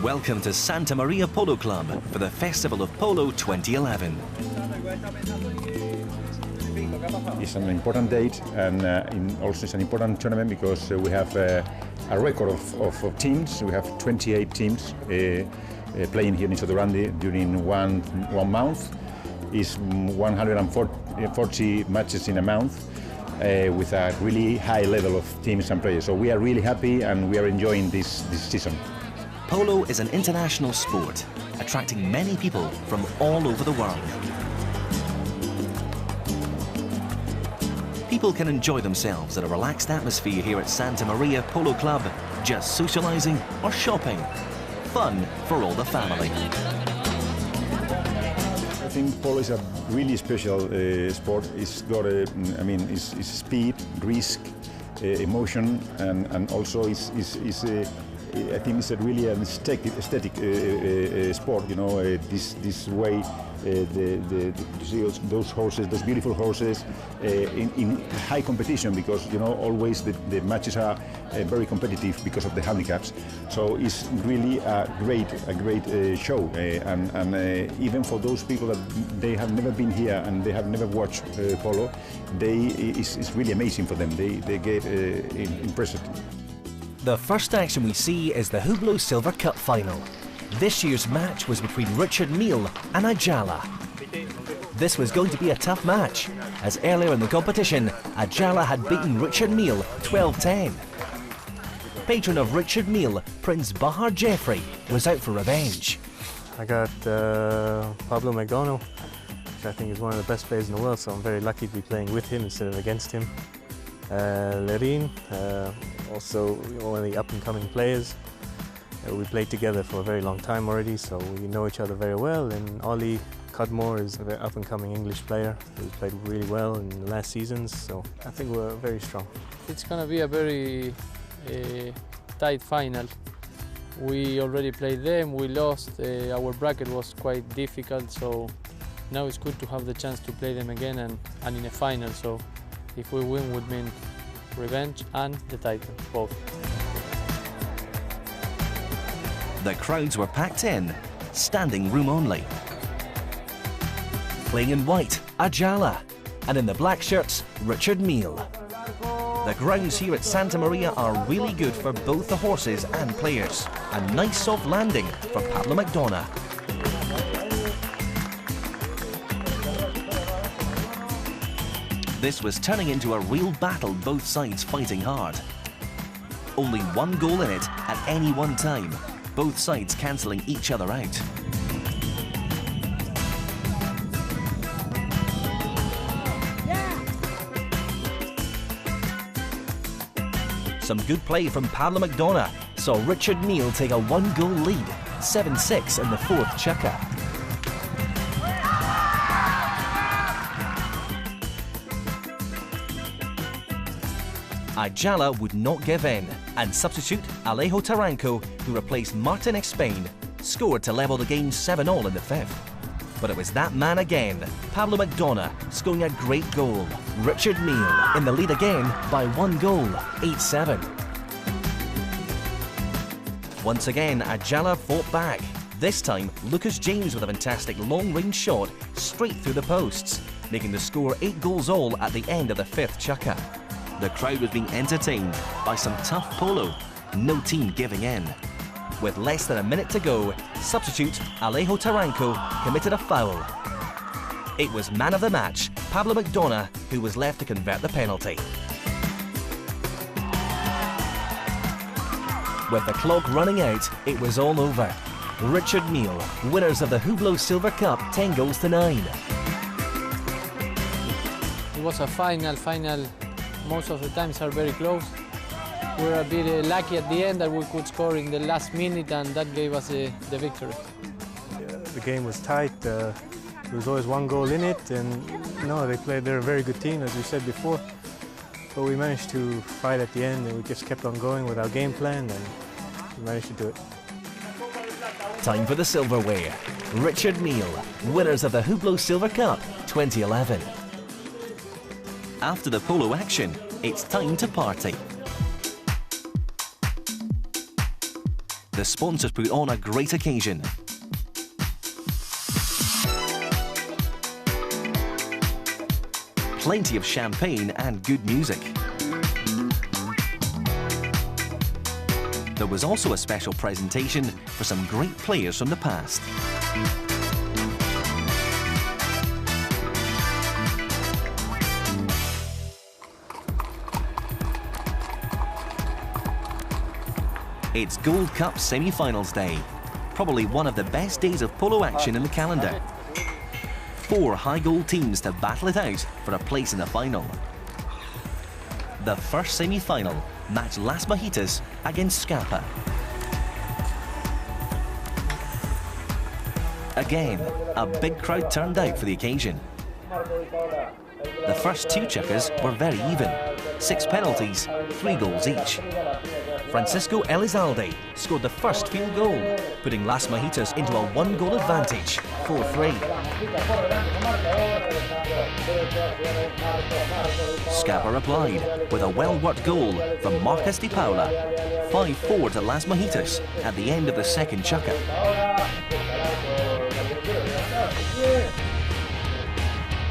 Welcome to Santa Maria Polo Club for the Festival of Polo 2011. It's an important date, and also it's an important tournament because we have a record of teams. We have 28 teams playing here in Sotogrande during one month. It's 140 matches in a month with a really high level of teams and players. So we are really happy and we are enjoying this season. Polo is an international sport, attracting many people from all over the world. People can enjoy themselves in a relaxed atmosphere here at Santa Maria Polo Club, just socialising or shopping. Fun for all the family. I think polo is a really special sport. It's got it's speed, risk, emotion, and also I think it's a really an aesthetic sport. You know, this way you see those horses, those beautiful horses, in high competition, because you know always the matches are very competitive because of the handicaps. So it's really a great show, and even for those people that they have never been here and they have never watched polo, it's really amazing for them. They get impressed. The first action we see is the Polo Silver Cup final. This year's match was between Richard Mille and Ajala. This was going to be a tough match, as earlier in the competition, Ajala had beaten Richard Mille 12-10. Patron of Richard Mille, Prince Bahar Jeffrey, was out for revenge. I got Pablo McDonough, which I think is one of the best players in the world, so I'm very lucky to be playing with him instead of against him. Lerin, also one of the up-and-coming players. We played together for a very long time already, so we know each other very well. And Ollie Cudmore is a very up-and-coming English player who's played really well in the last seasons, so I think we're very strong. It's going to be a very tight final. We already played them, we lost, our bracket was quite difficult, so now it's good to have the chance to play them again and in a final. So if we win, would mean revenge and the title, both. The crowds were packed in, standing room only. Playing in white, Ajala, and in the black shirts, Richard Mille. The grounds here at Santa Maria are really good for both the horses and players. A nice soft landing for Pablo McDonough. This was turning into a real battle, both sides fighting hard. Only one goal in it at any one time, both sides cancelling each other out. Some good play from Pablo McDonough saw Richard Mille take a one-goal lead, 7-6 in the fourth chukka. Ajala would not give in, and substitute Alejo Taranco, who replaced Martin Expain, scored to level the game 7-all in the fifth. But it was that man again, Pablo McDonough, scoring a great goal. Richard Mille in the lead again by one goal, 8-7. Once again, Ajala fought back. This time, Lucas James with a fantastic long-range shot straight through the posts, making the score 8 goals all at the end of the fifth chukka. The crowd was being entertained by some tough polo, no team giving in. With less than a minute to go, substitute Alejo Taranco committed a foul. It was man of the match, Pablo McDonough, who was left to convert the penalty. With the clock running out, it was all over. Richard Mille, winners of the Polo Silver Cup, 10 goals to 9. It was a final. Most of the times are very close. We were a bit lucky at the end that we could score in the last minute, and that gave us the victory. The game was tight. There was always one goal in it, and they're a very good team, as we said before. But we managed to fight at the end, and we just kept on going with our game plan, and we managed to do it. Time for the silverware. Richard Mille, winners of the Polo Silver Cup 2011. After the polo action, it's time to party. The sponsors put on a great occasion. Plenty of champagne and good music. There was also a special presentation for some great players from the past. It's Gold Cup semi-finals day, probably one of the best days of polo action in the calendar. 4 high gold teams to battle it out for a place in the final. The first semi-final matched Las Mojitas against Scapa. Again, a big crowd turned out for the occasion. The first 2 chukkers were very even, 6 penalties, 3 goals each. Francisco Elizalde scored the first field goal, putting Las Mojitas into a 1-goal advantage, 4-3. Scapa replied with a well-worked goal from Marcos de Paula, 5-4 to Las Mojitas at the end of the second chukker.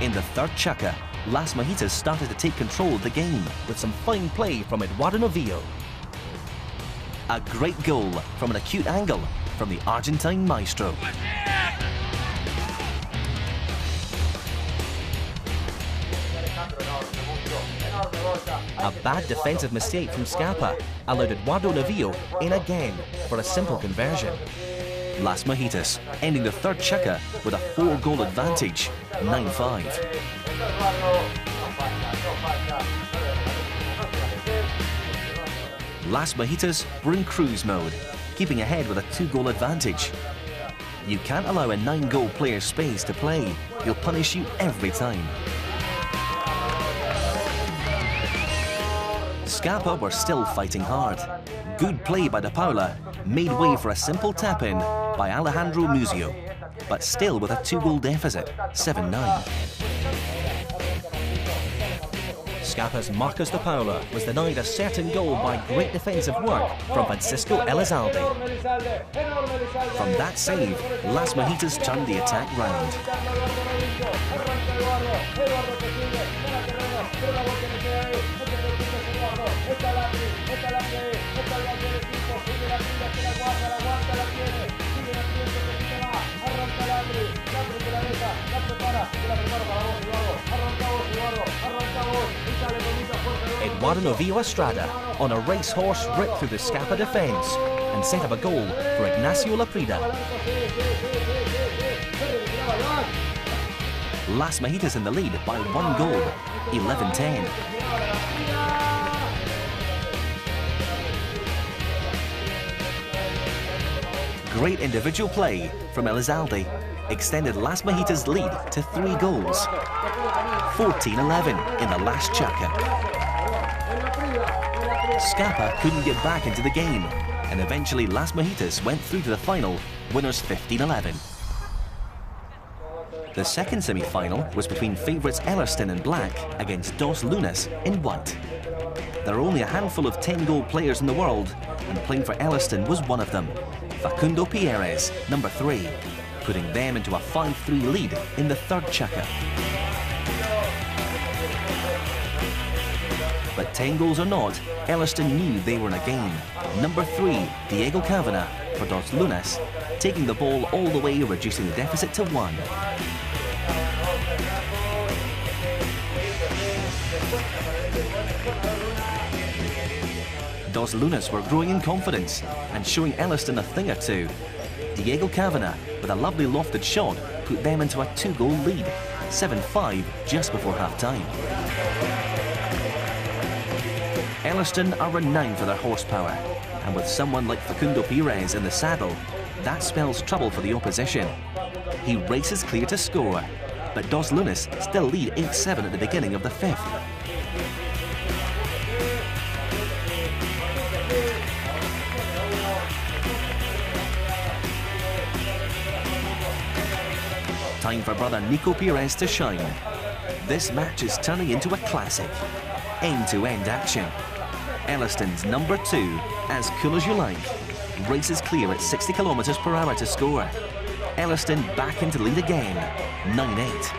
In the third chukker, Las Mojitas started to take control of the game with some fine play from Eduardo Novillo. A great goal from an acute angle from the Argentine maestro. A bad defensive mistake from Scapa allowed Eduardo Novillo in again for a simple conversion. Las Mojitas ending the third chukker with a 4-goal advantage, 9-5. Las Mojitas were in cruise mode, keeping ahead with a 2-goal advantage. You can't allow a 9-goal player space to play. He'll punish you every time. Scapa were still fighting hard. Good play by De Paula made way for a simple tap-in by Alejandro Muzio, but still with a 2-goal deficit, 7-9. Scapa's Marcos de Paula was denied a certain goal by great defensive work from Francisco Elizalde. From that save, Las Mojitas turned the attack round. Eduardo Novillo Estrada on a racehorse ripped through the Scapa defence and set up a goal for Ignacio Laprida. Las Mojitas in the lead by 1 goal, 11-10. Great individual play from Elizalde extended Las Mojitas' lead to 3 goals, 14-11 in the last chukker. Scapa couldn't get back into the game, and eventually Las Mojitas went through to the final, winners 15-11. The second semi-final was between favourites Ellerston in black against Dos Lunas in white. There are only a handful of 10-goal players in the world, and playing for Ellerston was one of them, Facundo Pierres, number 3, putting them into a 5-3 lead in the third chukker. But 10 goals or not, Ellerston knew they were in a game. Number 3, Diego Cavana for Dos Lunas, taking the ball all the way, reducing the deficit to 1. Dos Lunas were growing in confidence and showing Ellerston a thing or two. Diego Cavana, with a lovely lofted shot, put them into a 2-goal lead, 7-5 just before half-time. Ellerston are renowned for their horsepower, and with someone like Facundo Pierres in the saddle, that spells trouble for the opposition. He races clear to score, but Dos Lunas still lead 8-7 at the beginning of the 5th. Time for brother Nico Pierres to shine. This match is turning into a classic. End-to-end action. Ellerston's number 2, as cool as you like. races clear at 60 kilometres per hour to score. Elliston back into lead again, 9-8.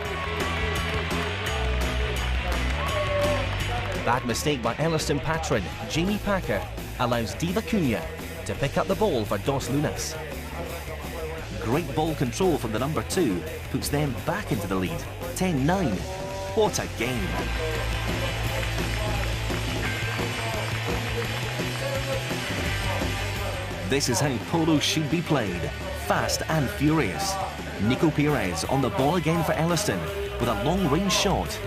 Bad mistake by Elliston patron Jamie Packer allows Diva Cunha to pick up the ball for Dos Lunas. Great ball control from the number 2 puts them back into the lead, 10-9. What a game! This is how polo should be played, fast and furious. Nico Perez on the ball again for Elliston with a long-range shot,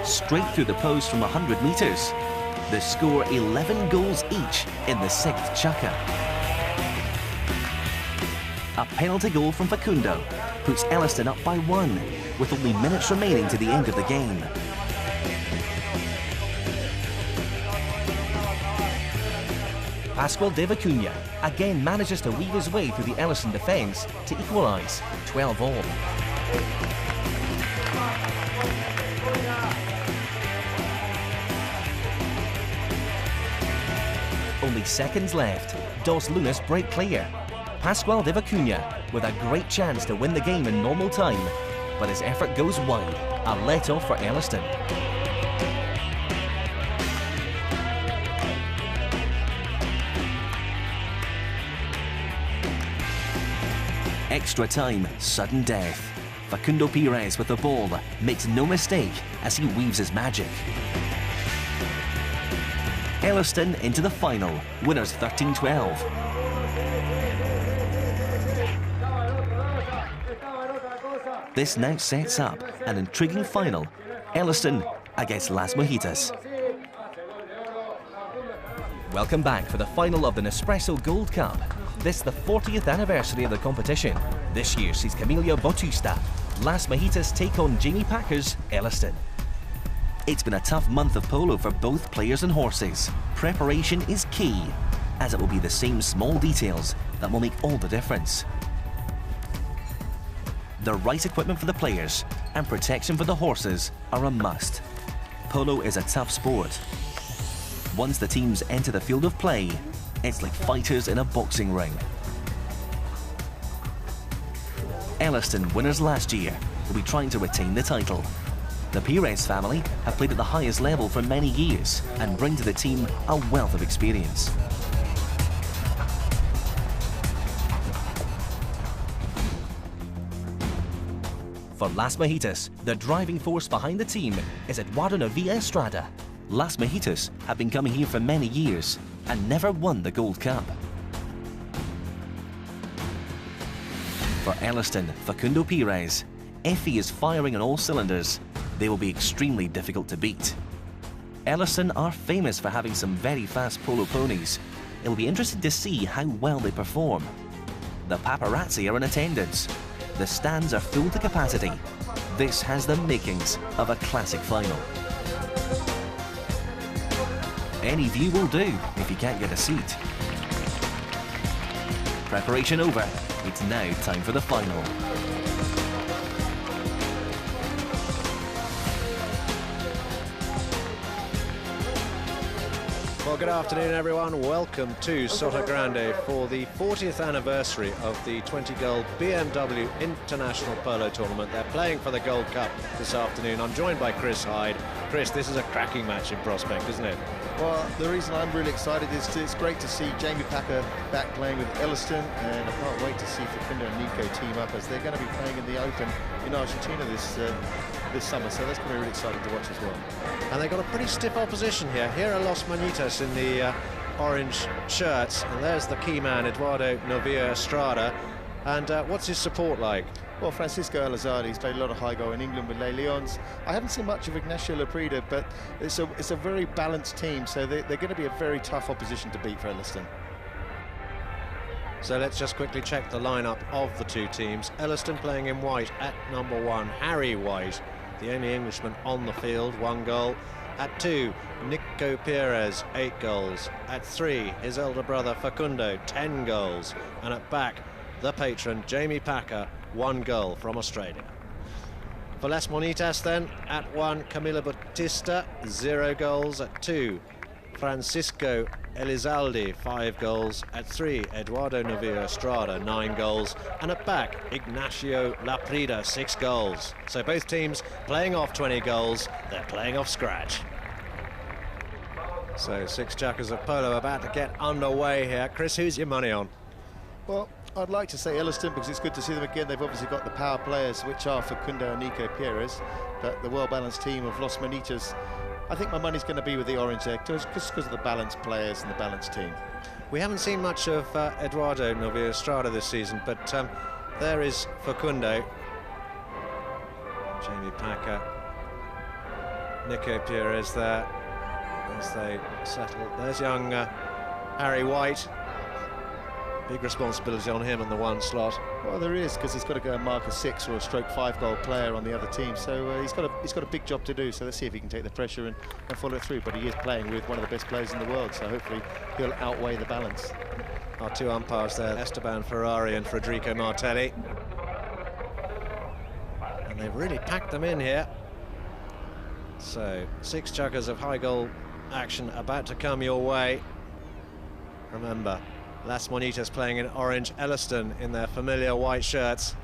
straight through the post from 100 metres. The score 11 goals each in the 6th chukka. A penalty goal from Facundo puts Elliston up by 1, with only minutes remaining to the end of the game. Pascual de Vicuña again manages to weave his way through the Elliston defence to equalise, 12-all. Only seconds left. Dos Lunas break clear. Pascual de Vicuña with a great chance to win the game in normal time, but his effort goes wide. A let-off for Elliston. Extra time, sudden death. Facundo Perez with the ball makes no mistake as he weaves his magic. Elliston into the final, winners 13-12. This now sets up an intriguing final, Elliston against Las Mojitas. Welcome back for the final of the Nespresso Gold Cup. This is the 40th anniversary of the competition. This year sees Camilo Bautista. Las Mojitas take on Jamie Packer's Elliston. It's been a tough month of polo for both players and horses. Preparation is key, as it will be the same small details that will make all the difference. The right equipment for the players and protection for the horses are a must. Polo is a tough sport. Once the teams enter the field of play, it's like fighters in a boxing ring. Elliston, winners last year, will be trying to retain the title. The Perez family have played at the highest level for many years and bring to the team a wealth of experience. For Las Mojitas, the driving force behind the team is Eduardo Novilla Estrada. Las Mojitas have been coming here for many years and never won the Gold Cup. For Elliston, Facundo Perez, if he is firing on all cylinders, they will be extremely difficult to beat. Elliston are famous for having some very fast polo ponies. It'll be interesting to see how well they perform. The paparazzi are in attendance. The stands are full to capacity. This has the makings of a classic final. Any view will do if you can't get a seat. Preparation over. It's now time for the final. Well, good afternoon, everyone. Welcome to Sotogrande for the 40th anniversary of the 20-gold BMW International Polo Tournament. They're playing for the Gold Cup this afternoon. I'm joined by Chris Hyde. Chris, this is a cracking match in prospect, isn't it? Well, the reason I'm really excited is it's great to see Jamie Packer back playing with Elliston, and I can't wait to see Facundo and Nico team up as they're going to be playing in the Open in Argentina this summer, so that's going to be really exciting to watch as well. And they've got a pretty stiff opposition here. Here are Las Mojitas in the orange shirts, and there's the key man, Eduardo Novilla Estrada. And what's his support like? Well, Francisco Elizardi's played a lot of high goal in England with Les Leons. I haven't seen much of Ignacio Laprida, but it's a very balanced team, so they're going to be a very tough opposition to beat for Elliston. So let's just quickly check the lineup of the two teams. Elliston playing in white at number 1, Harry White, the only Englishman on the field, 1 goal. At 2, Nico Perez, 8 goals. At 3, his elder brother Facundo, 10 goals. And at back, the patron, Jamie Packer, 1 goal from Australia. For Las Mojitas then, at 1, Camilo Bautista, 0 goals. At 2, Francisco Elizalde, 5 goals. At 3, Eduardo Novia Estrada, 9 goals. And at back, Ignacio Laprida, 6 goals. So both teams playing off 20 goals. They're playing off scratch. So 6 chuckers of Polo about to get underway here. Chris, who's your money on? Well, I'd like to say Elliston because it's good to see them again. They've obviously got the power players, which are Facundo and Nico Perez, but the well-balanced team of Los Manitas. I think my money's going to be with the Orange there, just because of the balanced players and the balanced team. We haven't seen much of Eduardo Novia Estrada this season, but there is Facundo, Jamie Packer, Nico Perez there as they settle. There's young Harry White. Big responsibility on him in the 1 slot. Well, there is, because he's got to go and mark a 6 or a stroke 5 goal player on the other team. So he's got a big job to do. So let's see if he can take the pressure and follow it through. But he is playing with one of the best players in the world. So hopefully he'll outweigh the balance. Our 2 umpires there, Esteban Ferrari and Federico Martelli. And they've really packed them in here. So 6 chuckers of high goal action about to come your way. Remember, Las Monitas playing in orange, Elliston in their familiar white shirts.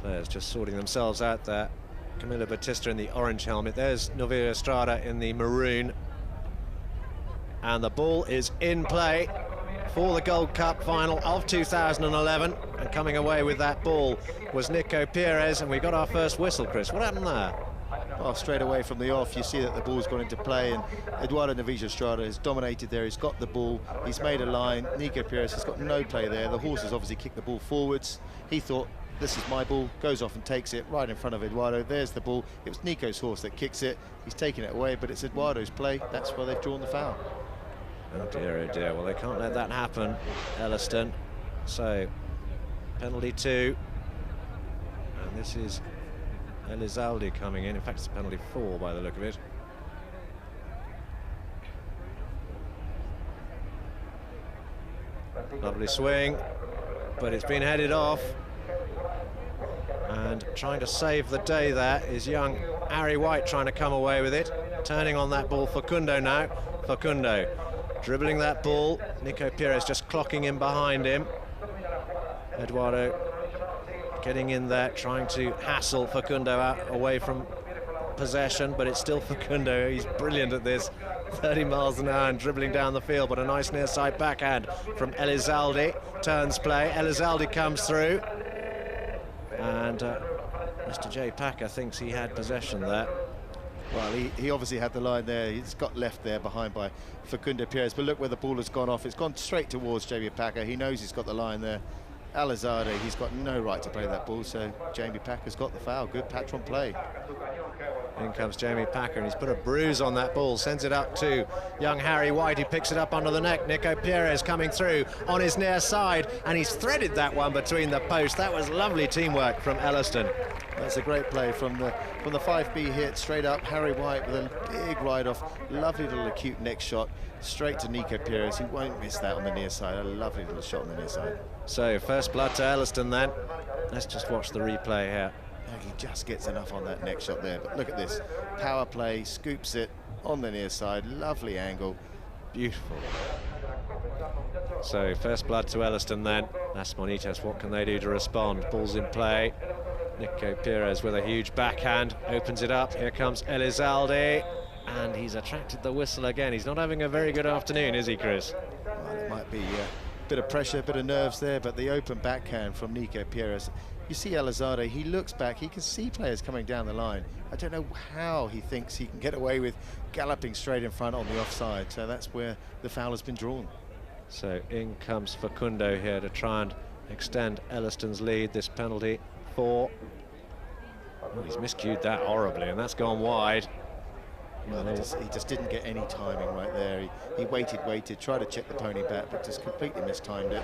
Players just sorting themselves out there. Camilo Batista in the orange helmet. There's Novia Estrada in the maroon. And the ball is in play for the Gold Cup final of 2011. And coming away with that ball was Nico Perez. And we got our first whistle, Chris. What happened there? Well, straight away from the off, you see that the ball's gone into play, and Eduardo Novia Estrada has dominated there. He's got the ball, he's made a line. Nico Perez has got no play there. The horse has obviously kicked the ball forwards. He thought, this is my ball, goes off and takes it right in front of Eduardo. There's the ball. It was Nico's horse that kicks it. He's taken it away, but it's Eduardo's play. That's why they've drawn the foul. Oh dear. Well, they can't let that happen, Elliston. So, penalty 2. And this is Elizalde coming in. In fact, it's a penalty 4 by the look of it. Lovely swing, but it's been headed off. And trying to save the day there is young Harry White, trying to come away with it. Turning on that ball, Facundo now. Facundo dribbling that ball. Nico Perez just clocking in behind him. Eduardo getting in there, trying to hassle Facundo out away from possession, but it's still Facundo. He's brilliant at this, 30 miles an hour and dribbling down the field, but a nice near side backhand from Elizalde. Turns play, Elizalde comes through, and Mr. J. Packer thinks he had possession there. Well, he obviously had the line there. He's got left there behind by Facundo Perez, but look where the ball has gone off. It's gone straight towards Jamie Packer. He knows he's got the line there. Elizalde, he's got no right to play that ball, so Jamie Packer's got the foul. Good patron play. In comes Jamie Packer, and he's put a bruise on that ball, sends it up to young Harry White, who picks it up under the neck. Nico Perez coming through on his near side, and he's threaded that one between the posts. That was lovely teamwork from Elliston. That's a great play from the 5B hit, straight up. Harry White with a big ride-off, lovely little acute neck shot, straight to Nico Perez. He won't miss that on the near side. A lovely little shot on the near side. So, first blood to Elliston then. Let's just watch the replay here. He just gets enough on that neck shot there, but look at this. Power play, scoops it on the near side, lovely angle. Beautiful. So, first blood to Elliston then. Las Monitas, what can they do to respond? Ball's in play. Nico Perez with a huge backhand, opens it up. Here comes Elizalde, and he's attracted the whistle again. He's not having a very good afternoon, is he, Chris? Well, it might be a bit of pressure, a bit of nerves there, but the open backhand from Nico Perez. You see Elizalde, he looks back, he can see players coming down the line. I don't know how he thinks he can get away with galloping straight in front on the offside, so that's where the foul has been drawn. So in comes Facundo here to try and extend Elliston's lead. This penalty 4. Oh, he's miscued that horribly, and that's gone wide. Well, he just didn't get any timing right there. He waited, tried to check the pony back, but just completely mistimed it.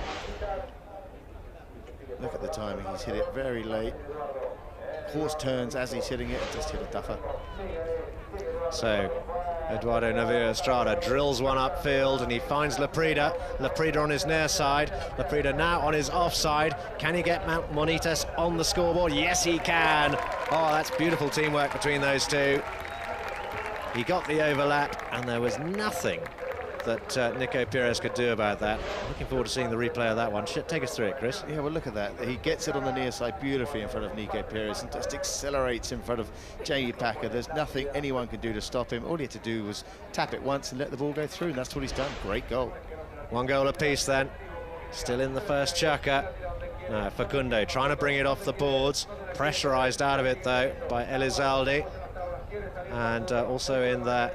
Look at the timing, he's hit it very late. Horse turns as he's hitting it, and just hit a duffer. So, Eduardo Novia Estrada drills one upfield, and he finds Laprida. Laprida on his near side. Laprida now on his offside. Can he get Mount Monitas on the scoreboard? Yes, he can. Oh, that's beautiful teamwork between those two. He got the overlap, and there was nothing that Nico Pires could do about that. Looking forward to seeing the replay of that one. Take us through it, Chris. Yeah, well, look at that. He gets it on the near side beautifully in front of Nico Pires and just accelerates in front of Jamie Packer. There's nothing anyone can do to stop him. All he had to do was tap it once and let the ball go through, and that's what he's done. Great goal. 1 goal apiece then. Still in the first chukker. Now Facundo trying to bring it off the boards. Pressurised out of it, though, by Elizalde. And also in there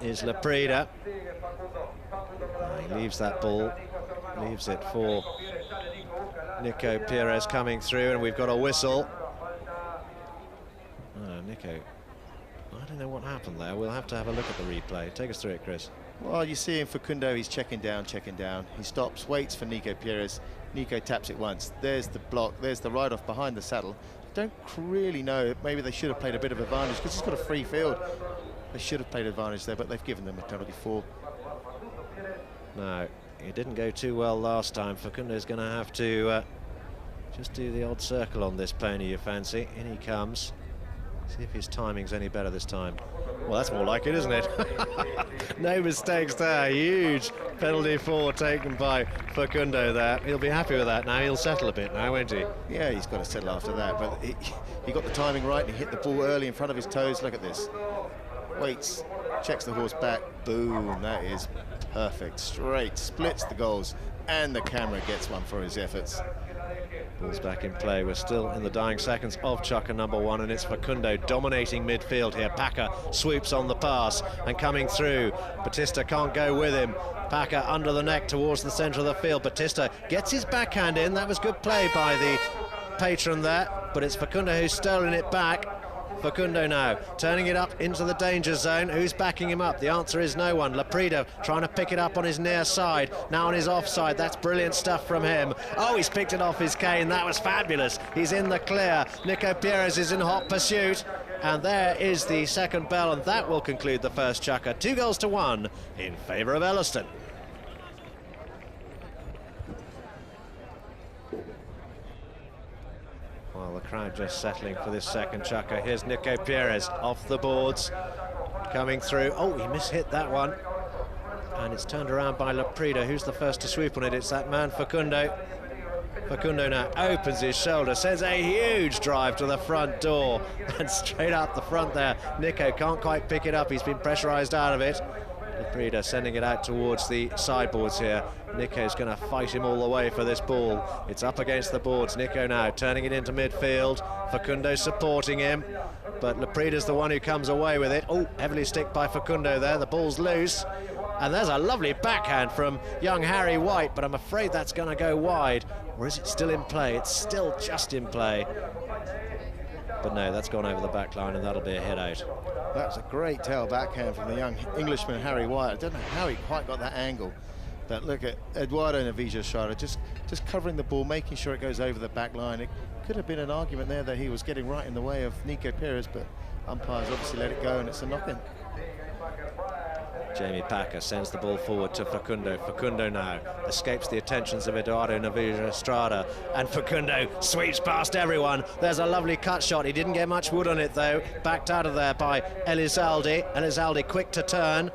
is Laprida. He leaves that ball, leaves it for Nico Pires coming through, and we've got a whistle. Nico, I don't know what happened there. We'll have to have a look at the replay. Take us through it, Chris. Well, you see in Facundo, he's checking down. He stops, waits for Nico Pires. Nico taps it once. There's the block, there's the ride-off behind the saddle. Don't really know, maybe they should have played a bit of advantage because he's got a free field. They should have played advantage there, but they've given them a penalty for. No, it didn't go too well last time. Facundo's going to have to just do the odd circle on this pony, you fancy. In he comes. See if his timing's any better this time. Well, that's more like it, isn't it? No mistakes there. Huge penalty for taken by Facundo there. He'll be happy with that now. He'll settle a bit now, won't he? Yeah, he's got to settle after that, but he got the timing right and he hit the ball early in front of his toes. Look at this. Waits, checks the horse back. Boom, that is perfect. Straight, splits the goals, and the camera gets one for his efforts. Ball's back in play. We're still in the dying seconds of chukker number 1, and it's Facundo dominating midfield here. Packer swoops on the pass and coming through. Batista can't go with him. Packer under the neck towards the centre of the field. Batista gets his backhand in. That was good play by the patron there, but it's Facundo who's stolen it back. Facundo now turning it up into the danger zone. Who's backing him up? The answer is no one. Laprida trying to pick it up on his near side, now on his offside. That's brilliant stuff from him. Oh, he's picked it off his cane. That was fabulous. He's in the clear. Nico Pires is in hot pursuit, and there is the second bell, and that will conclude the first chukker. 2-1 in favour of Elliston. Well, the crowd just settling for this second chukker. Here's Nico Pires off the boards, coming through. Oh, he mishit that one. And it's turned around by Laprida. Who's the first to swoop on it? It's that man, Facundo. Facundo now opens his shoulder, sends a huge drive to the front door, and straight up the front there. Nico can't quite pick it up. He's been pressurised out of it. Laprida sending it out towards the sideboards here. Nico's going to fight him all the way for this ball. It's up against the boards. Nico now turning it into midfield. Facundo supporting him, but Laprida's the one who comes away with it. Oh, heavily sticked by Facundo there. The ball's loose, and there's a lovely backhand from young Harry White, but I'm afraid that's going to go wide. Or is it still in play? It's still just in play. But no, that's gone over the back line, and that'll be a hit out. That's a great tail backhand from the young Englishman, Harry White. I don't know how he quite got that angle. But look at Eduardo Navija-Estrada just covering the ball, making sure it goes over the back line. It could have been an argument there that he was getting right in the way of Nico Pires, but umpires obviously let it go, and it's a knock-in. Jamie Packer sends the ball forward to Facundo. Facundo now escapes the attentions of Eduardo Navija-Estrada, and Facundo sweeps past everyone. There's a lovely cut shot. He didn't get much wood on it, though. Backed out of there by Elizalde. Elizalde quick to turn,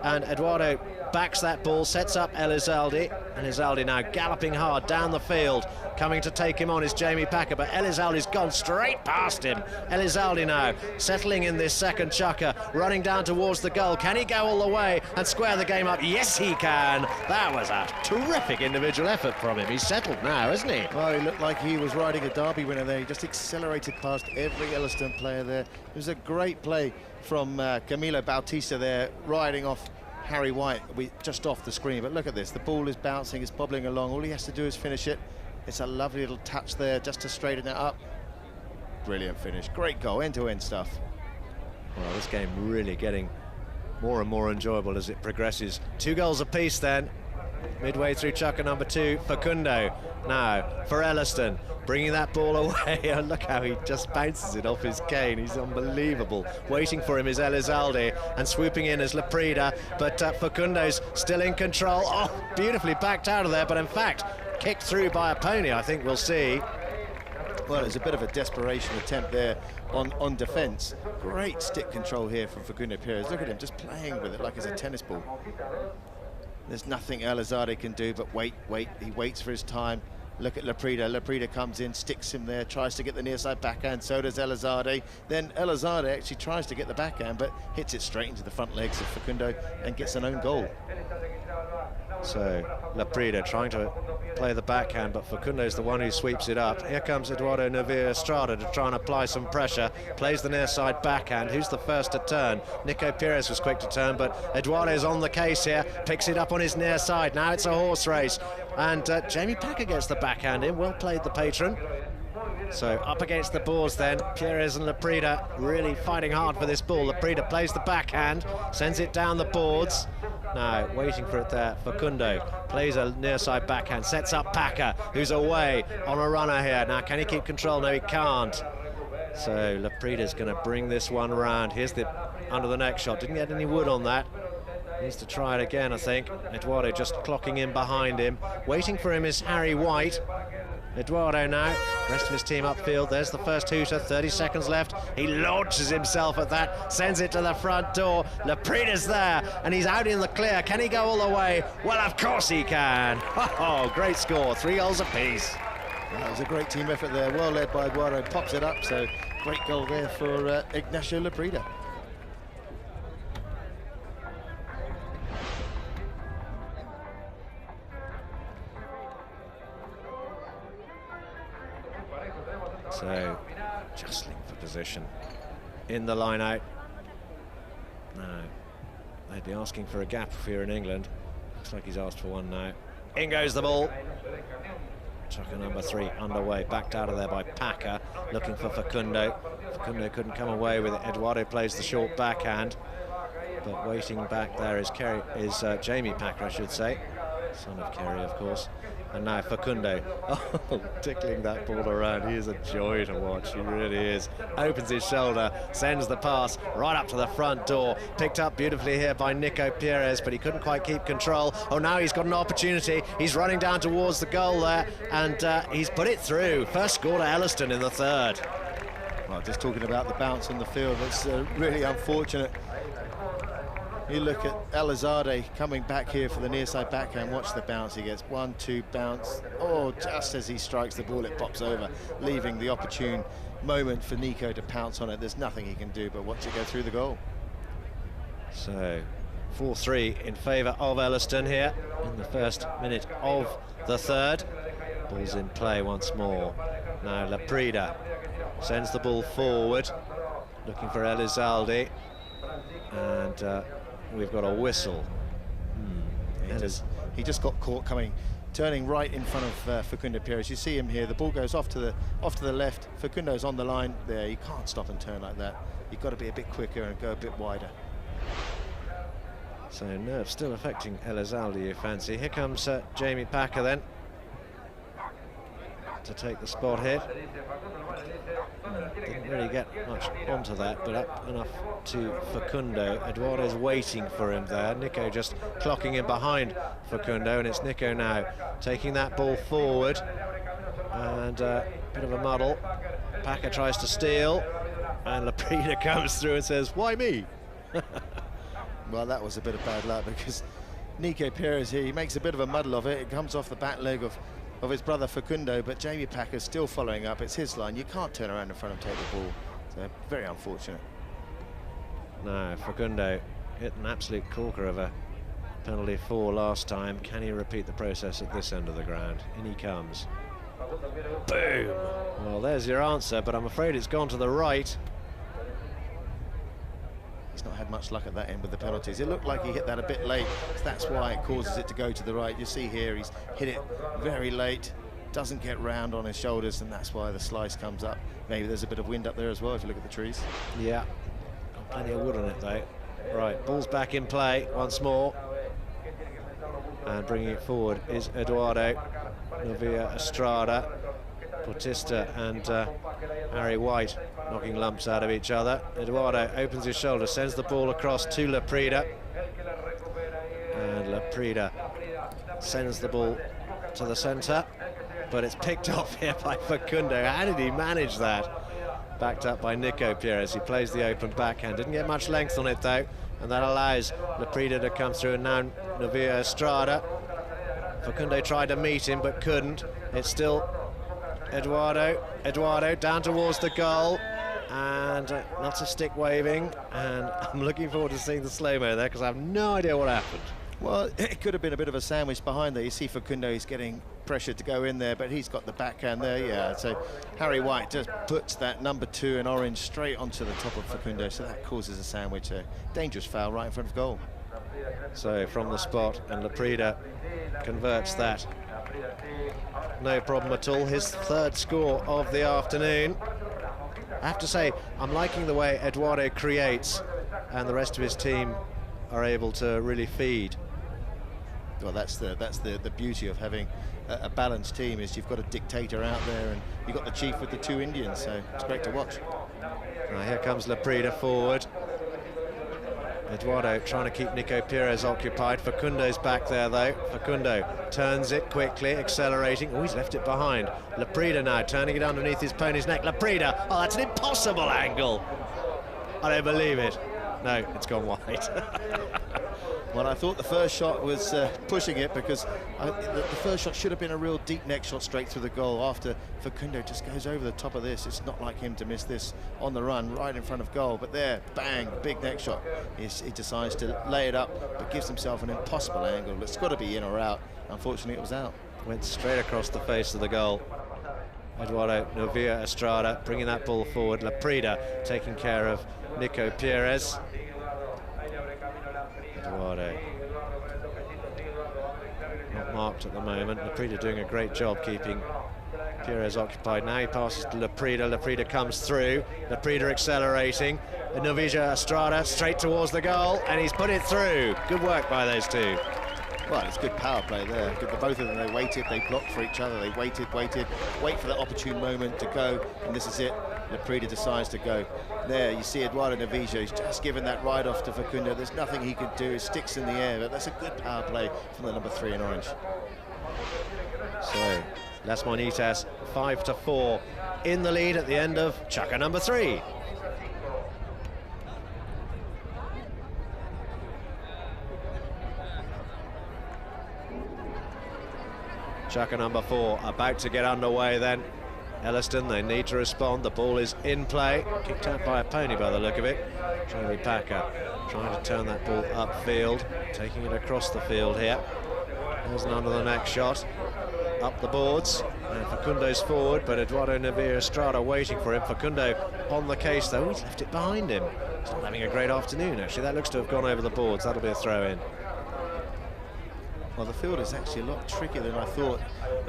and Eduardo backs that ball, sets up Elizalde. Elizalde now galloping hard down the field. Coming to take him on is Jamie Packer, but Elizalde's gone straight past him. Elizalde now settling in this second chukker, running down towards the goal. Can he go all the way and square the game up? Yes, he can. That was a terrific individual effort from him. He's settled now, isn't he? Well, he looked like he was riding a derby winner there. He just accelerated past every Elliston player there. It was a great play from Camilo Bautista there, riding off Harry White just off the screen. But look at this, the ball is bouncing, it's bobbling along. All he has to do is finish it. It's a lovely little touch there just to straighten it up. Brilliant finish, great goal, end-to-end stuff. Well, this game really getting more and more enjoyable as it progresses. 2 goals apiece then, midway through chukker number 2. Facundo now for Elliston, bringing that ball away. Oh, look how he just bounces it off his cane. He's unbelievable. Waiting for him is Elizalde, and swooping in is Laprida, but Facundo's still in control. Oh, beautifully backed out of there, but in fact kicked through by a pony, I think we'll see. Well, it's a bit of a desperation attempt there on defence. Great stick control here from Facundo Perez. Look at him just playing with it like it's a tennis ball. There's nothing Elizalde can do but wait. He waits for his time. Look at Laprida. Laprida comes in, sticks him there, tries to get the near side backhand. So does Elizalde. Then Elizalde actually tries to get the backhand, but hits it straight into the front legs of Facundo and gets an own goal. So Laprida trying to play the backhand, but Facundo's the one who sweeps it up. Here comes Eduardo Navia Estrada to try and apply some pressure. Plays the near side backhand. Who's the first to turn? Nico Perez was quick to turn, but Eduardo's on the case here. Picks it up on his near side. Now it's a horse race. And Jamie Packer gets the backhand in. Well played, the patron. So up against the boards then, Perez and Laprida really fighting hard for this ball. Laprida plays the backhand, sends it down the boards. Now waiting for it there, Facundo plays a near side backhand, sets up Packer, who's away on a runner here. Now can he keep control? No, he can't. So Laprida's going to bring this one round. Here's the under the neck shot, didn't get any wood on that. Needs to try it again, I think. Eduardo just clocking in behind him. Waiting for him is Harry White. Eduardo now, rest of his team upfield. There's the first hooter, 30 seconds left. He launches himself at that, sends it to the front door. Laprida's there, and he's out in the clear. Can he go all the way? Well, of course he can. Oh, great score, 3 goals apiece. That was a great team effort there, well led by Eduardo, pops it up, so great goal there for Ignacio Laprida. So, jostling for position in the line out. No, they'd be asking for a gap if we were in England. Looks like he's asked for one now. In goes the ball. Chukka number 3 underway, backed out of there by Packer, looking for Facundo. Facundo couldn't come away with it. Eduardo plays the short backhand, but waiting back there is Jamie Packer, I should say. Son of Kerry, of course. And now Facundo, tickling that ball around. He is a joy to watch, he really is. Opens his shoulder, sends the pass right up to the front door. Picked up beautifully here by Nico Perez, but he couldn't quite keep control. Oh, now he's got an opportunity. He's running down towards the goal there, and he's put it through. First score to Elliston in the third. Well, just talking about the bounce on the field, it's really unfortunate. You look at Elizalde coming back here for the near side backhand. Watch the bounce. He gets 1-2 bounce. Oh, just as he strikes the ball, it pops over, leaving the opportune moment for Nico to pounce on it. There's nothing he can do but watch it go through the goal. So 4-3 in favour of Elliston here in the first minute of the third. Ball's in play once more. Now Laprida sends the ball forward, looking for Elizalde, and we've got a whistle. He just got caught turning right in front of Facundo Perez. You see him here. The ball goes off to the left. Facundo's on the line there. You can't stop and turn like that. You've got to be a bit quicker and go a bit wider. So nerves still affecting Elizalde, you fancy. Here comes Jamie Packer then to take the spot hit. Didn't really get much onto that, but up enough to Facundo. Eduardo's waiting for him there. Nico just clocking in behind Facundo, and it's Nico now taking that ball forward, and a bit of a muddle. Packer tries to steal, and Laprida comes through and says, "Why me?" Well, that was a bit of bad luck, because Nico Perez here, he makes a bit of a muddle of it. It comes off the back leg of his brother Facundo, but Jamie Packer's still following up. It's his line. You can't turn around in front and take the ball. So very unfortunate. No, Facundo hit an absolute corker of a penalty for last time. Can he repeat the process at this end of the ground? In he comes. Boom! Well, there's your answer, but I'm afraid it's gone to the right. He's not had much luck at that end with the penalties. It looked like he hit that a bit late, so that's why it causes it to go to the right. You see here, he's hit it very late, doesn't get round on his shoulders, and that's why the slice comes up. Maybe there's a bit of wind up there as well if you look at the trees. Yeah, got plenty of wood on it though. Right, ball's back in play once more, and bringing it forward is Eduardo Navia Estrada. Bautista and Harry White knocking lumps out of each other. Eduardo opens his shoulder, sends the ball across to Laprida, and Laprida sends the ball to the centre. but it's picked off here by Facundo. How did he manage that? Backed up by Nico Pires. He plays the open backhand. Didn't get much length on it though, and that allows Laprida to come through, and now Novia Estrada. Facundo tried to meet him but couldn't. It's still Eduardo down towards the goal, and lots of stick waving, and I'm looking forward to seeing the slow-mo there because I have no idea what happened. Well, it could have been a bit of a sandwich behind there. You see Facundo, he's getting pressure to go in there, but he's got the backhand there, yeah. So Harry White just puts that number 2 in orange straight onto the top of Facundo, so that causes a sandwich, a dangerous foul right in front of goal. So from the spot, and Laprida converts that. No problem at all, his 3rd score of the afternoon. I have to say, I'm liking the way Eduardo creates, and the rest of his team are able to really feed. Well, that's the beauty of having a balanced team, is you've got a dictator out there, and you've got the chief with the 2 Indians, so it's great to watch. Now here comes Laprida forward. Eduardo trying to keep Nico Pires occupied. Facundo's back there though. Facundo turns it quickly, accelerating. Oh, he's left it behind. Laprida now turning it underneath his pony's neck. Laprida, oh, that's an impossible angle. I don't believe it. No, it's gone wide. Well, I thought the first shot was pushing it, because the first shot should have been a real deep neck shot straight through the goal. After Facundo just goes over the top of this, it's not like him to miss this on the run right in front of goal. But there, bang, big neck shot. He decides to lay it up, but gives himself an impossible angle. It's got to be in or out. Unfortunately, it was out. Went straight across the face of the goal. Eduardo Novia Estrada bringing that ball forward. Laprida taking care of Nico Pires. Eduardo not marked at the moment. Laprida doing a great job keeping Pires occupied. Now he passes to Laprida. Laprida comes through. Laprida accelerating. Novia Estrada straight towards the goal, and he's put it through. Good work by those 2. Well, it's good power play there. The both of them, they waited, they blocked for each other, they waited, wait for the opportune moment to go, and this is it. Laprida decides to go. There, you see Eduardo Novija, he's just given that ride off to Facundo. There's nothing he could do, it sticks in the air, but that's a good power play from the number 3 in orange. So, Las Monitas 5-4 in the lead at the end of Chukka number 3. Chukka number 4 about to get underway then. Elliston, they need to respond. The ball is in play. Kicked out by a pony by the look of it. Jamie Packer trying to turn that ball upfield, taking it across the field here. There's an under the neck shot. Up the boards, and Facundo's forward, but Eduardo Novia Estrada waiting for him. Facundo on the case though, he's left it behind him. He's not having a great afternoon actually. That looks to have gone over the boards. That'll be a throw in. Well, the field is actually a lot trickier than I thought.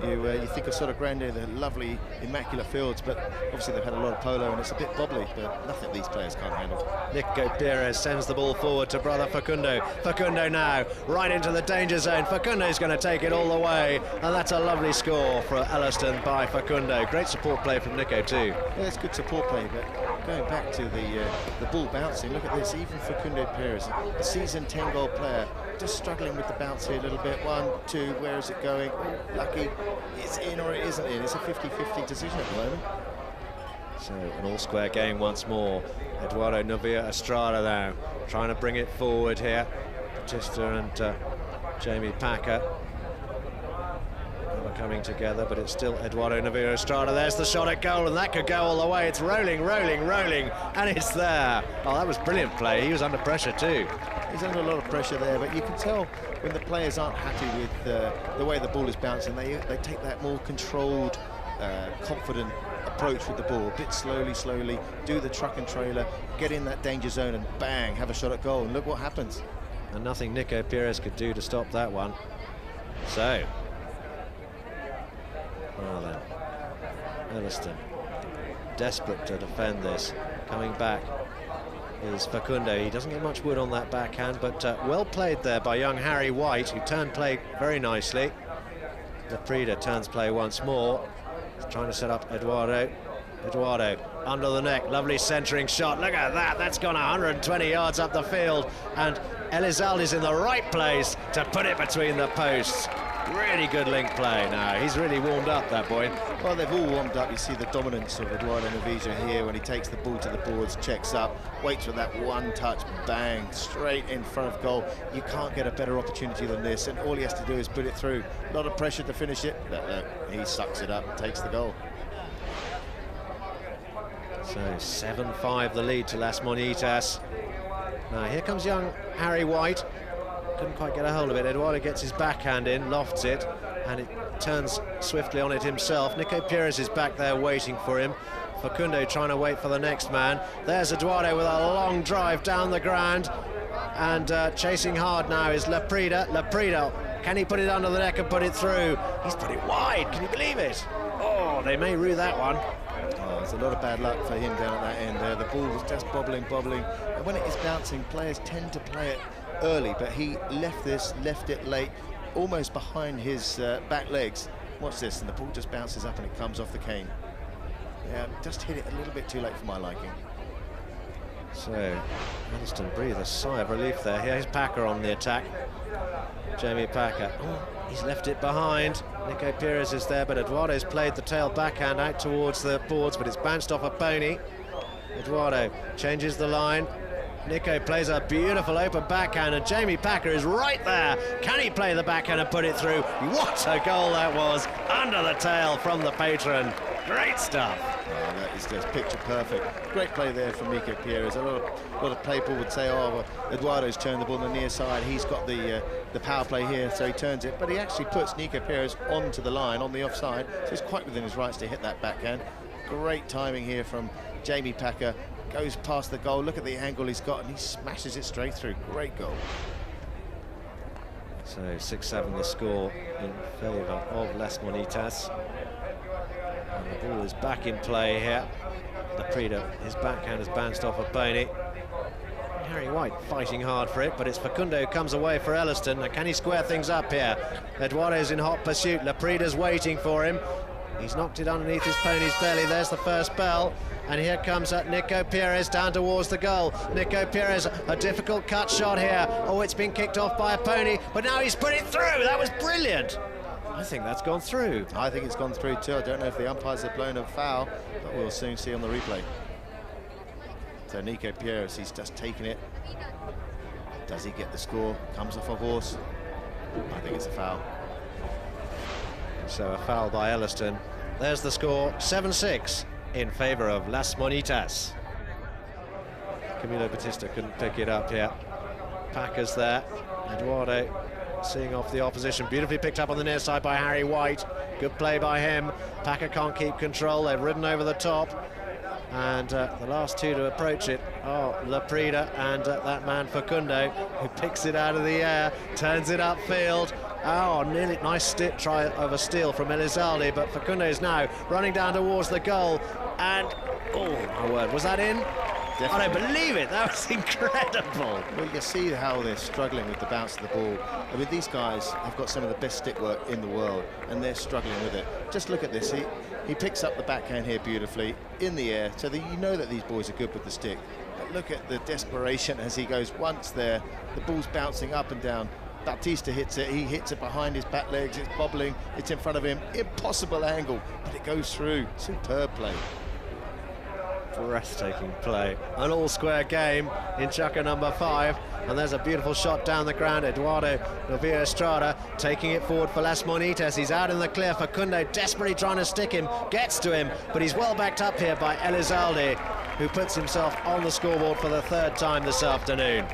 You think of Sotogrande, the lovely, immaculate fields, but obviously they've had a lot of polo and it's a bit bobbly, but nothing these players can't handle. Nico Pires sends the ball forward to brother Facundo. Facundo now, right into the danger zone. Facundo's going to take it all the way, and that's a lovely score for Elliston by Facundo. Great support play from Nico too. Yeah, it's good support play, but going back to the ball bouncing, look at this, even Facundo Pires, a seasoned 10-goal player, just struggling with the bounce here a little bit. 1, 2, where is it going? Lucky, it's in or it isn't in. It's a 50-50 decision at the moment. So an all-square game once more. Eduardo Novia Estrada now trying to bring it forward here. Batista and Jamie Packer never coming together, but it's still Eduardo Novia Estrada. There's the shot at goal, and that could go all the way. It's rolling, and it's there. Oh, that was brilliant play. He was under pressure too. He's under a lot of pressure there, but you can tell when the players aren't happy with the way the ball is bouncing, they take that more controlled, confident approach with the ball, a bit slowly, do the truck and trailer, get in that danger zone and bang, have a shot at goal, and look what happens. And nothing Nico Pires could do to stop that one. So, well then, Elliston, desperate to defend this, coming back is Facundo. He doesn't get much wood on that backhand, but well played there by young Harry White, who turned play very nicely. Laprida turns play once more. He's trying to set up Eduardo. Eduardo under the neck, lovely centering shot. Look at that, that's gone 120 yards up the field, and Elizalde's in the right place to put it between the posts. Really good link play now. He's really warmed up, that boy. Well, they've all warmed up. You see the dominance of Eduardo Navija here when he takes the ball to the boards, checks up, waits for that one touch, bang, straight in front of goal. You can't get a better opportunity than this, and all he has to do is put it through. A lot of pressure to finish it, but look, he sucks it up and takes the goal. So 7-5 the lead to Las Monitas. Now here comes young Harry White. Couldn't quite get a hold of it. Eduardo gets his backhand in, lofts it, and it turns swiftly on it himself. Nico Pires is back there waiting for him. Facundo trying to wait for the next man. There's Eduardo with a long drive down the ground, and chasing hard now is Laprida. Laprida, can he put it under the neck and put it through? He's put it wide, can you believe it? Oh, they may rue that one. Oh, there's a lot of bad luck for him down at that end there. The ball was just bobbling, and when it is bouncing, players tend to play it early, but he left it late, almost behind his back legs. Watch this, and the ball just bounces up and it comes off the cane. Yeah, just hit it a little bit too late for my liking. So, Aniston breathed a sigh of relief there. Here's Packer on the attack. Jamie Packer. Oh, he's left it behind. Nico Pires is there, but Eduardo's played the tail backhand out towards the boards, but it's bounced off a pony. Eduardo changes the line. Nico plays a beautiful open backhand, and Jamie Packer is right there. Can he play the backhand and put it through? What a goal that was, under the tail from the patron. Great stuff. Oh, that is just picture perfect. Great play there from Nico Pires. A lot of people would say, oh, well, Eduardo's turned the ball on the near side. He's got the power play here, so he turns it. But he actually puts Nico Pires onto the line, on the offside, so he's quite within his rights to hit that backhand. Great timing here from Jamie Packer. Goes past the goal, look at the angle he's got, and he smashes it straight through. Great goal. So 6-7 the score in favour of Las Monitas. And the ball is back in play here. Laprida, his backhand has bounced off a pony. Harry White fighting hard for it, but it's Facundo who comes away for Elliston. Now can he square things up here? Eduardo's in hot pursuit, Laprida's waiting for him. He's knocked it underneath his pony's belly. There's the first bell. And here comes Nico Pires down towards the goal. Nico Pires, a difficult cut shot here. Oh, it's been kicked off by a pony, but now he's put it through. That was brilliant. I think that's gone through. I think it's gone through too. I don't know if the umpires have blown a foul, but we'll soon see on the replay. So Nico Pires, he's just taken it. Does he get the score? Comes off a horse. I think it's a foul. So a foul by Elliston. There's the score, 7-6 in favour of Las Monitas. Camilo Batista couldn't pick it up here. Packer's there. Eduardo seeing off the opposition. Beautifully picked up on the near side by Harry White. Good play by him. Packer can't keep control. They've ridden over the top. And the last two to approach it are Laprida and that man Facundo, who picks it out of the air, turns it upfield. Oh, nearly nice try of a steal from Elizalde, but Facundo is now running down towards the goal. And, oh my word, was that in? Definitely. I don't believe it, that was incredible. Well, you see how they're struggling with the bounce of the ball. I mean, these guys have got some of the best stick work in the world, and they're struggling with it. Just look at this, he picks up the backhand here beautifully in the air, so that you know that these boys are good with the stick. But look at the desperation as he goes once there, the ball's bouncing up and down. Batista hits it, he hits it behind his back legs, it's bobbling, it's in front of him, impossible angle, but it goes through. Superb play. Breathtaking play. An all-square game in Chukka number 5, and there's a beautiful shot down the ground. Eduardo Novia Estrada taking it forward for Las Monitas. He's out in the clear. Facundo desperately trying to stick him, gets to him, but he's well backed up here by Elizalde, who puts himself on the scoreboard for the 3rd time this afternoon.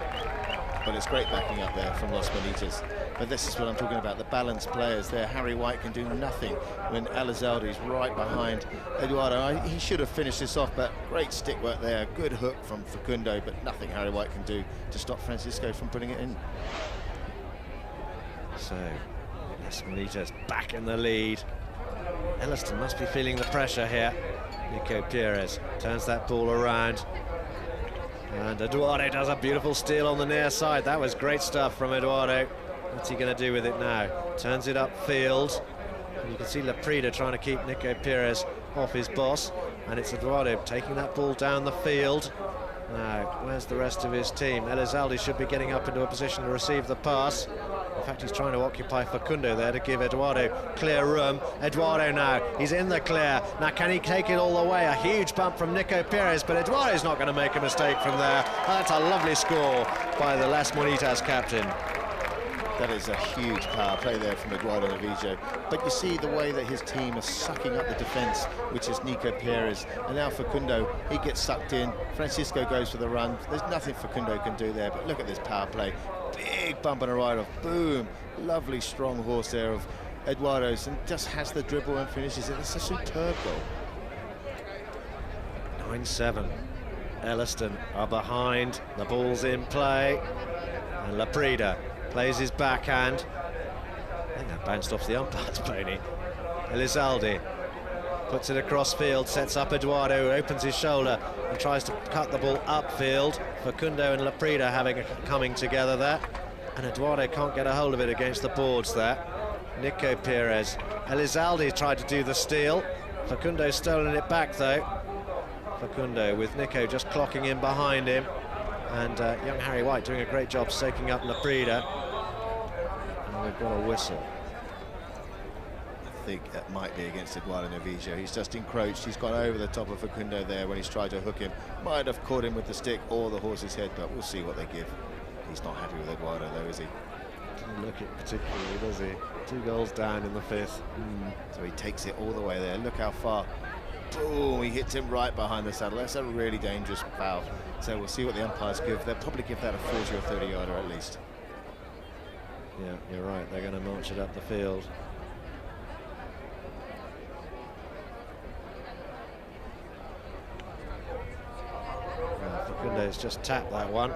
But it's great backing up there from Las Monitas. But this is what I'm talking about, the balanced players there. Harry White can do nothing when Elizalde is right behind Eduardo. He should have finished this off, but great stick work there. Good hook from Facundo, but nothing Harry White can do to stop Francisco from putting it in. So, Las Monitas back in the lead. Elliston must be feeling the pressure here. Nico Pires turns that ball around. And Eduardo does a beautiful steal on the near side. That was great stuff from Eduardo. What's he going to do with it now? Turns it upfield. And you can see Laprida trying to keep Nico Pires off his boss. And it's Eduardo taking that ball down the field. Now, where's the rest of his team? Elizalde should be getting up into a position to receive the pass. In fact, he's trying to occupy Facundo there to give Eduardo clear room. Eduardo now, he's in the clear. Now, can he take it all the way? A huge bump from Nico Perez, but Eduardo's not going to make a mistake from there. That's a lovely score by the Las Monitas captain. That is a huge power play there from Eduardo Novillo. But you see the way that his team is sucking up the defence, which is Nico Perez. And now Facundo, he gets sucked in. Francisco goes for the run. There's nothing Facundo can do there, but look at this power play. Big bump and a ride-off. Boom. Lovely, strong horse there of Eduardo's, and just has the dribble and finishes it. It's a superb goal. 9-7. Elliston are behind. The ball's in play. And Laprida plays his backhand. I think that bounced off the umpire's pony. Elizalde puts it across field, sets up Eduardo, who opens his shoulder and tries to cut the ball upfield. Facundo and Laprida coming together there. And Eduardo can't get a hold of it against the boards there. Nico Perez. Elizalde tried to do the steal. Facundo's stolen it back though. Facundo with Nico just clocking in behind him. And young Harry White doing a great job soaking up Laprida. And we've got a whistle. I think that might be against Eduardo Novillo. He's just encroached. He's gone over the top of Facundo there when he's tried to hook him. Might have caught him with the stick or the horse's head, but we'll see what they give. He's not happy with Eduardo though, is he? Doesn't look it particularly, does he? 2 goals down in the 5th. So he takes it all the way there. Look how far. Boom, he hits him right behind the saddle. That's a really dangerous foul. So we'll see what the umpires give. They'll probably give that a 40 or 30 yarder at least. Yeah, you're right. They're going to march it up the field. Well, Facundo's just tapped that one.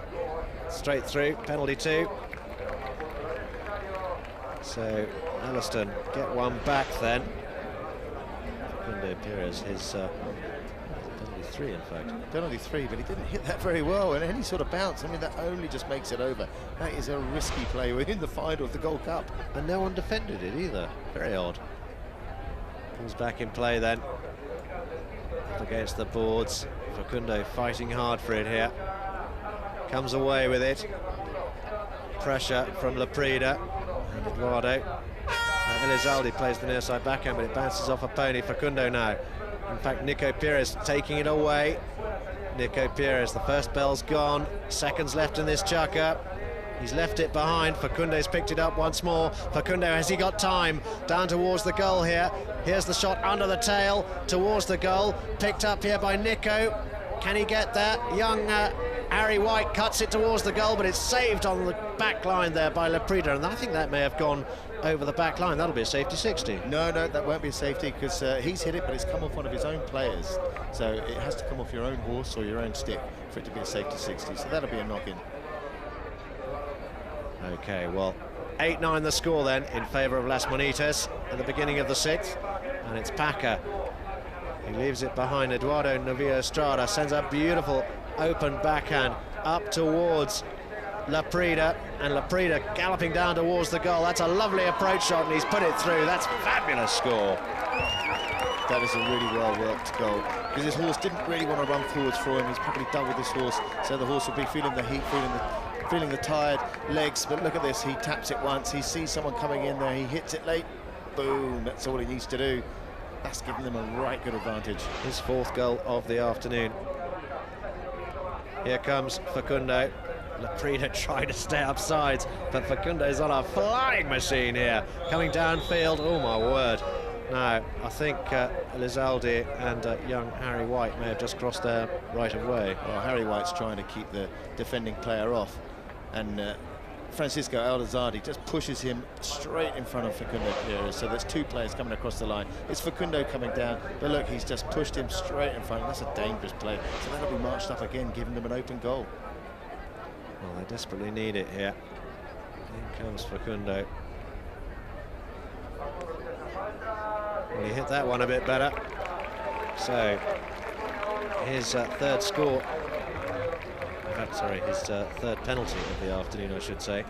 Straight through, penalty 2. So Elliston get one back then. Facundo Perez, his penalty 3 in fact. Penalty 3, but he didn't hit that very well, and any sort of bounce, I mean, that only just makes it over. That is a risky play. We're in the final of the Gold Cup. And no one defended it either. Very odd. Comes back in play then. Up against the boards. Facundo fighting hard for it here. Comes away with it. Pressure from Laprida and Eduardo. Elizalde plays the near side backhand, but it bounces off a pony. Facundo now. In fact, Nico Perez taking it away. Nico Perez, the first bell's gone. Seconds left in this chukker. He's left it behind. Facundo's picked it up once more. Facundo, has he got time? Down towards the goal here. Here's the shot under the tail towards the goal. Picked up here by Nico. Can he get there? Young Harry White cuts it towards the goal, but it's saved on the back line there by Laprida, and I think that may have gone over the back line. That'll be a safety 60. No, that won't be a safety, because he's hit it, but it's come off one of his own players. So it has to come off your own horse or your own stick for it to be a safety 60. So that'll be a knock-in. Okay, well, 8-9 the score then in favour of Las Monitas at the beginning of the 6th, and it's Paca. He leaves it behind. Eduardo Novillo Estrada sends a beautiful open backhand up towards Laprida, and Laprida galloping down towards the goal. That's a lovely approach shot, and he's put it through. That's a fabulous score. That is a really well-worked goal, because his horse didn't really want to run forwards for him. He's probably doubled this horse, so the horse will be feeling the heat, feeling the tired legs. But look at this, he taps it once, he sees someone coming in there, he hits it late, boom, that's all he needs to do. That's given them a right good advantage. His 4th goal of the afternoon. Here comes Facundo. Laprida trying to stay up sides, but Facundo's on a flying machine here, coming downfield. Oh my word. Now, I think Elizalde and young Harry White may have just crossed their right of way. Well, Harry White's trying to keep the defending player off, and Francisco Elizalde just pushes him straight in front of Facundo Perez. So there's 2 players coming across the line. It's Facundo coming down, but look, he's just pushed him straight in front. That's a dangerous play. So that'll be marched up again, giving them an open goal. Well, they desperately need it here. In comes Facundo. Well, he hit that one a bit better. So his 3rd score. In fact, sorry, his 3rd penalty of the afternoon, I should say.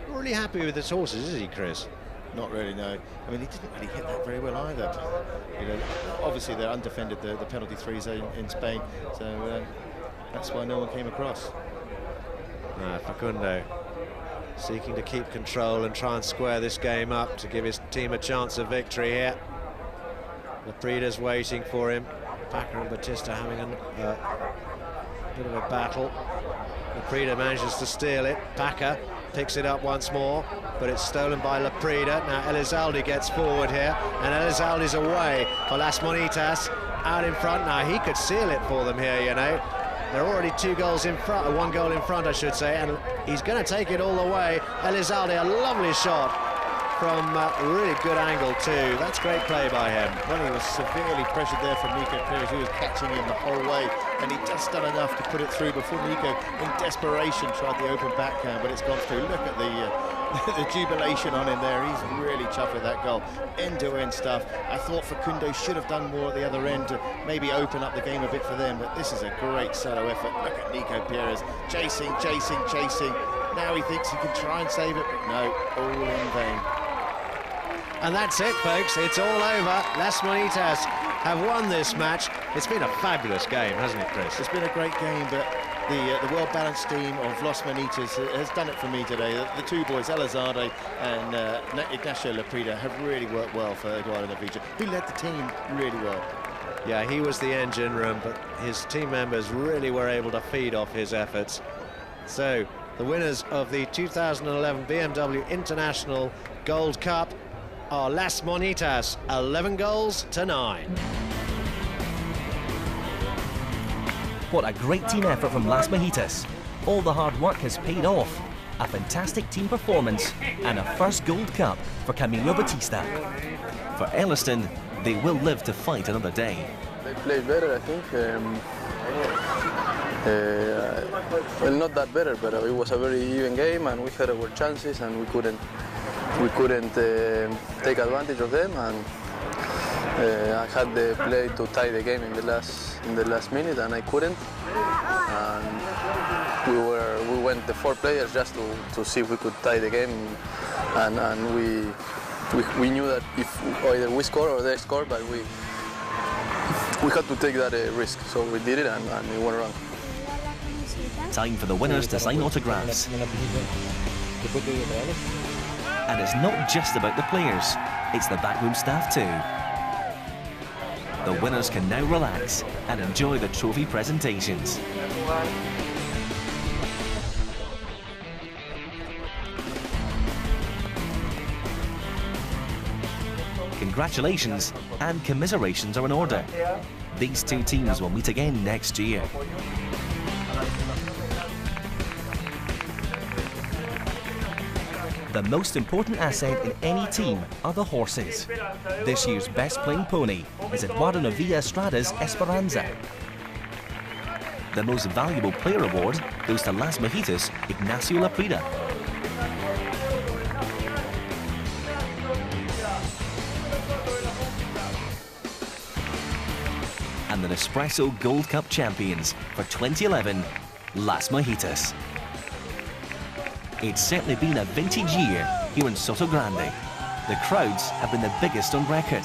Not really happy with his horses, is he, Chris? Not really, no. I mean, he didn't really hit that very well either. You know, obviously they're undefended, the penalty 3s in Spain, so that's why no one came across. Facundo seeking to keep control and try and square this game up to give his team a chance of victory here. Laprida's waiting for him. Packer and Batista having a bit of a battle. Laprida manages to steal it. Packer picks it up once more, but it's stolen by Laprida. Now Elizalde gets forward here, and Elizalde's away for Las Monitas out in front. Now he could seal it for them here, you know. They're already 2 goals in front, or 1 goal in front, I should say, and he's going to take it all the way. Elizalde, a lovely shot from a really good angle too. That's great play by him. Well, he was severely pressured there from Nico Pires, who was catching him the whole way, and he just done enough to put it through before Nico, in desperation, tried the open backhand, but it's gone through. Look at the jubilation on him there. He's really chuffed with that goal. End-to-end stuff. I thought Facundo should have done more at the other end to maybe open up the game a bit for them, but this is a great solo effort. Look at Nico Pires, chasing. Now he thinks he can try and save it, but no, all in vain. And that's it, folks. It's all over. Las Monitas have won this match. It's been a fabulous game, hasn't it, Chris? It's been a great game, but the well-balanced team of Las Monitas has done it for me today. The 2 boys, Elizalde and Ignacio Laprida, have really worked well for Eduardo Navija, who led the team really well. Yeah, he was the engine room, but his team members really were able to feed off his efforts. So, the winners of the 2011 BMW International Gold Cup are Las Monitas, 11 goals to 9. What a great team effort from Las Monitas. All the hard work has paid off. A fantastic team performance and a first Gold Cup for Camilo Batista. For Elliston, they will live to fight another day. They played better, I think. Well, not that better, but it was a very even game, and we had our chances, and we couldn't take advantage of them. And I had the play to tie the game in the last minute, and I couldn't. And we went the 4 players just to see if we could tie the game, and we knew that if either we score or they score, but we had to take that risk, so we did it, and it went wrong. Time for the winners to sign autographs. And it's not just about the players, it's the backroom staff too. The winners can now relax and enjoy the trophy presentations. Congratulations and commiserations are in order. These 2 teams will meet again next year. The most important asset in any team are the horses. This year's best playing pony is Eduardo Navija Estrada's Esperanza. The most valuable player award goes to Las Monitas' Ignacio Laprida. And the Nespresso Gold Cup champions for 2011, Las Monitas. It's certainly been a vintage year here in Sotogrande. The crowds have been the biggest on record.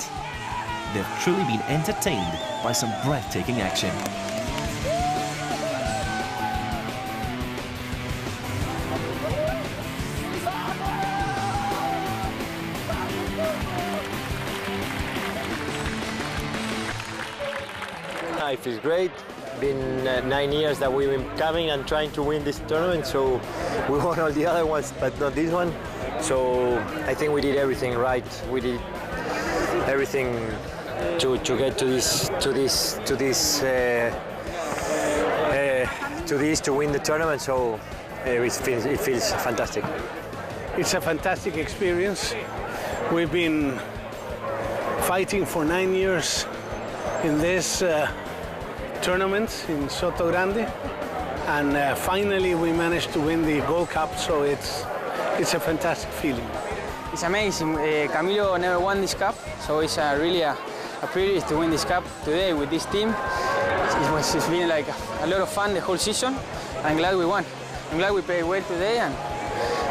They've truly been entertained by some breathtaking action. Life is great. Been 9 years that we've been coming and trying to win this tournament, so we won all the other ones, but not this one. So I think we did everything right. We did everything to get to win the tournament. So it feels fantastic. It's a fantastic experience. We've been fighting for 9 years in this tournament in Sotogrande, and finally we managed to win the Gold Cup, so it's a fantastic feeling. It's amazing. Camilo never won this cup, so it's really a privilege to win this cup today with this team. It's been like a lot of fun the whole season. I'm glad we won. I'm glad we played well today, and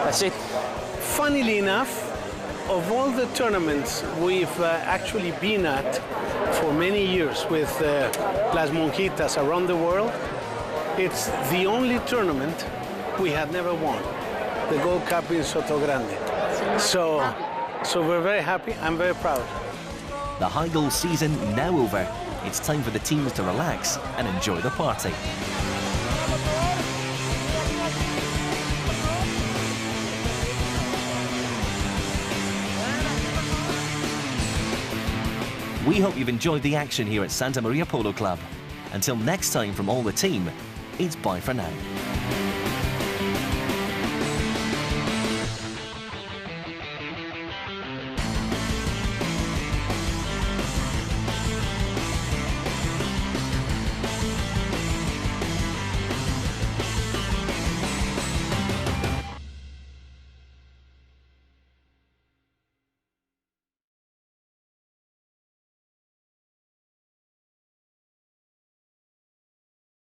that's it. Funnily enough, of all the tournaments we've actually been at for many years with Las Monjitas around the world, it's the only tournament we had never won. the Gold Cup in Sotogrande. So we're very happy. I'm very proud. The high goal season now over. It's time for the teams to relax and enjoy the party. We hope you've enjoyed the action here at Santa Maria Polo Club. Until next time from all the team, it's bye for now.